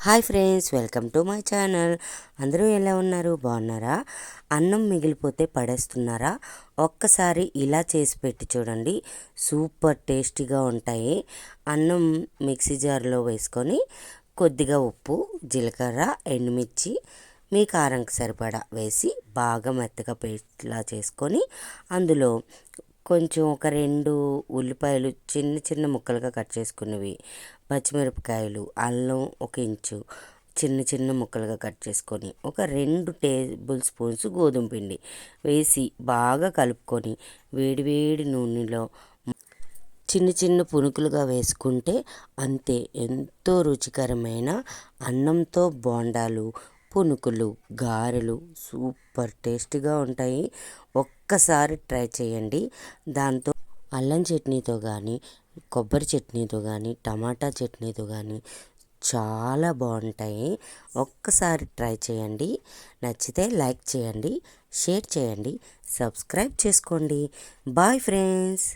Hi friends, welcome to my channel. అందరూ ఎలా ఉన్నారు? బాగున్నారా? అన్నం మిగిలిపోతే పడేస్తున్నారా? ఒక్కసారి ఇలా చేసి పెట్టి చూడండి, సూపర్ టేస్టీగా ఉంటాయి. అన్నం మిక్సీ జార్లో వేసుకొని కొద్దిగా ఉప్పు, జీలకర్ర, ఎండుమిర్చి మీ కారంకి సరిపడా వేసి బాగా మెత్తగా పేస్ట్లా చేసుకొని అందులో కొంచెం ఒక 2 ఉల్లిపాయలు చిన్న చిన్న ముక్కలుగా కట్ చేసుకున్నవి, పచ్చిమిరపకాయలు, అల్లం 1 ఇంచు చిన్న చిన్న ముక్కలుగా కట్ చేసుకొని, ఒక 2 టేబుల్ స్పూన్స్ గోధుమ పిండి వేసి బాగా కలుపుకొని వేడివేడి నూనెలో చిన్న చిన్న పునుకులుగా వేసుకుంటే అంతే, ఎంతో రుచికరమైన అన్నంతో బోండాలు, పునుకులు, గారెలు సూపర్ టేస్టీగా ఉంటాయి. ఒక్కసారి ట్రై చేయండి. దాంతో అల్లం చట్నీతో కానీ, కొబ్బరి చట్నీతో కానీ, టమాటా చట్నీతో కానీ చాలా బాగుంటాయి. ఒక్కసారి ట్రై చేయండి. నచ్చితే లైక్ చేయండి, షేర్ చేయండి, సబ్స్క్రైబ్ చేసుకోండి. Bye friends.